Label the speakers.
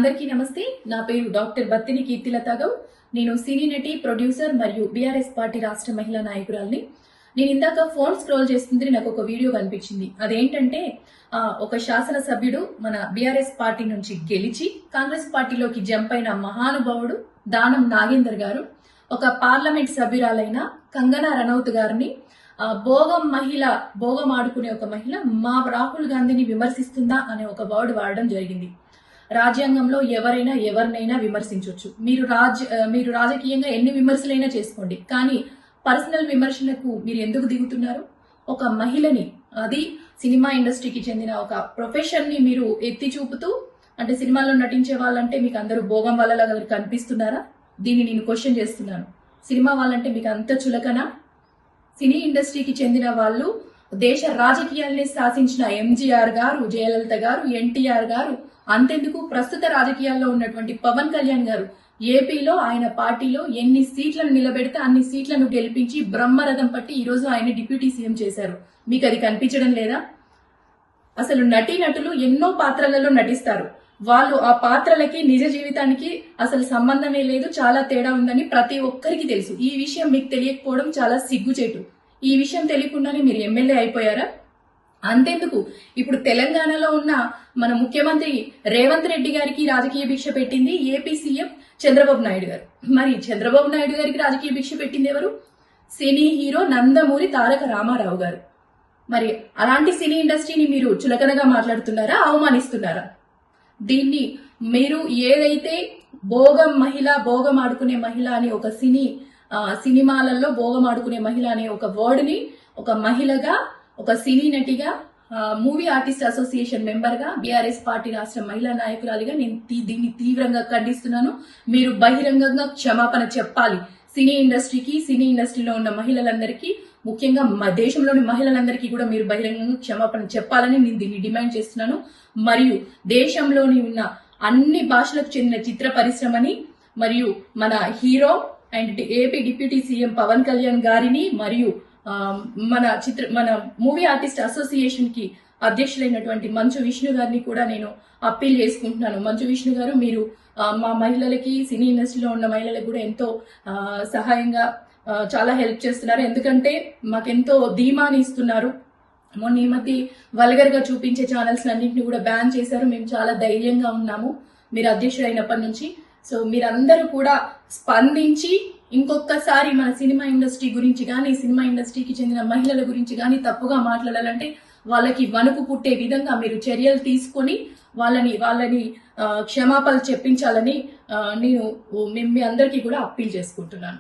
Speaker 1: అందరికీ నమస్తే. నా పేరు డాక్టర్ బత్తిని కీర్తిలత గౌడ్. నేను సినీ నటి, ప్రొడ్యూసర్ మరియు బీఆర్ఎస్ పార్టీ రాష్ట్ర మహిళా నాయకురాలిని. నేను ఇందాక ఫోన్ స్క్రోల్ చేస్తుంటే నాకు ఒక వీడియో కనిపించింది. అదేంటంటే ఒక శాసనసభ్యుడు మన బీఆర్ఎస్ పార్టీ నుంచి గెలిచి కాంగ్రెస్ పార్టీలోకి జంప్ అయిన మహానుభావుడు దానం నాగేందర్ గారు ఒక పార్లమెంట్ సభ్యురాలైన కంగనా రనౌత్ గారిని భోగం ఆడుకునే ఒక మహిళ మా రాహుల్ గాంధీని విమర్శిస్తుందా అనే ఒక వర్డ్ వాడడం జరిగింది. రాజ్యాంగంలో ఎవరినైనా విమర్శించవచ్చు. మీరు రాజకీయంగా ఎన్ని విమర్శలైనా చేసుకోండి, కానీ పర్సనల్ విమర్శలకు మీరు ఎందుకు దిగుతున్నారు? ఒక మహిళని, అది సినిమా ఇండస్ట్రీకి చెందిన ఒక ప్రొఫెషన్ ని మీరు ఎత్తి చూపుతూ, అంటే సినిమాల్లో నటించే వాళ్ళంటే మీకు అందరూ భోగం వాళ్ళలాగా కనిపిస్తున్నారా? దీన్ని నేను క్వశ్చన్ చేస్తున్నాను. సినిమా వాళ్ళంటే మీకు అంత చులకనా? సినీ ఇండస్ట్రీకి చెందిన వాళ్ళు దేశ రాజకీయాల్ని శాసించిన ఎంజీఆర్ గారు, జయలలిత గారు, ఎన్టీఆర్ గారు, అంతెందుకు ప్రస్తుత రాజకీయాల్లో ఉన్నటువంటి పవన్ కళ్యాణ్ గారు ఏపీలో ఆయన పార్టీలో ఎన్ని సీట్లను నిలబెడితే అన్ని సీట్లను గెలిపించి బ్రహ్మరథం పట్టి ఈ రోజు ఆయన డిప్యూటీ సీఎం చేశారు. మీకు అది కనిపించడం లేదా? అసలు నటులు ఎన్నో పాత్రలలో నటిస్తారు. వాళ్ళు ఆ పాత్రలకి నిజ జీవితానికి అసలు సంబంధమే లేదు, చాలా తేడా ఉందని ప్రతి ఒక్కరికి తెలుసు. ఈ విషయం మీకు తెలియకపోవడం చాలా సిగ్గుచేటు. ఈ విషయం తెలియకుండానే మీరు ఎమ్మెల్యే అయిపోయారా? అంతెందుకు, ఇప్పుడు తెలంగాణలో ఉన్న మన ముఖ్యమంత్రి రేవంత్ రెడ్డి గారికి రాజకీయ భిక్ష పెట్టింది ఏపీ సీఎం చంద్రబాబు నాయుడు గారు. మరి చంద్రబాబు నాయుడు గారికి రాజకీయ భిక్ష పెట్టింది ఎవరు? సినీ హీరో నందమూరి తారక రామారావు గారు. మరి అలాంటి సినీ ఇండస్ట్రీని మీరు చులకనగా మాట్లాడుతున్నారా, అవమానిస్తున్నారా? దీన్ని మీరు ఏదైతే భోగం ఆడుకునే మహిళ అని ఒక సినిమాలలో భోగం ఆడుకునే మహిళ అనే ఒక వర్డ్ ని ఒక మహిళగా, ఒక సినీ నటిగా, మూవీ ఆర్టిస్ట్ అసోసియేషన్ మెంబర్ గా, బీఆర్ఎస్ పార్టీ రాష్ట్ర మహిళా నాయకురాలిగా నేను దీన్ని తీవ్రంగా ఖండిస్తున్నాను. మీరు బహిరంగంగా క్షమాపణ చెప్పాలి. సినీ ఇండస్ట్రీకి, సినీ ఇండస్ట్రీలో ఉన్న మహిళలందరికీ, ముఖ్యంగా దేశంలోని మహిళలందరికీ కూడా మీరు బహిరంగంగా క్షమాపణ చెప్పాలని నేను దీన్ని డిమాండ్ చేస్తున్నాను. మరియు దేశంలోని ఉన్న అన్ని భాషలకు చెందిన చిత్ర పరిశ్రమని, మరియు మన hero and AP deputy CM Pawan Kalyan గారిని, మరియు మన మూవీ ఆర్టిస్ట్ అసోసియేషన్ కి అధ్యక్షులైనటువంటి మంచు విష్ణు గారిని కూడా నేను అప్పీల్ చేసుకుంటున్నాను. మంచు విష్ణు గారు, మీరు మా మహిళలకి, సినీ ఇండస్ట్రీలో ఉన్న మహిళలకు కూడా ఎంతో సహాయంగా చాలా హెల్ప్ చేస్తున్నారు. ఎందుకంటే మాకెంతో ధీమాని ఇస్తున్నారు. మొన్న ఈ మధ్య వల్గర్ గా చూపించే ఛానల్స్ అన్నింటినీ కూడా బ్యాన్ చేశారు. మేము చాలా ధైర్యంగా ఉన్నాము మీరు అధ్యక్షుడైనప్పటి నుంచి. సో మీరందరూ కూడా స్పందించి ఇంకొకసారి మన సినిమా ఇండస్ట్రీ గురించి కానీ, సినిమా ఇండస్ట్రీకి చెందిన మహిళల గురించి కానీ తప్పుగా మాట్లాడాలంటే వాళ్ళకి వణుకు పుట్టే విధంగా మీరు చర్యలు తీసుకొని వాళ్ళని క్షమాపణలు చెప్పించాలని నేను మీ అందరికీ కూడా అప్పీల్ చేసుకుంటున్నాను.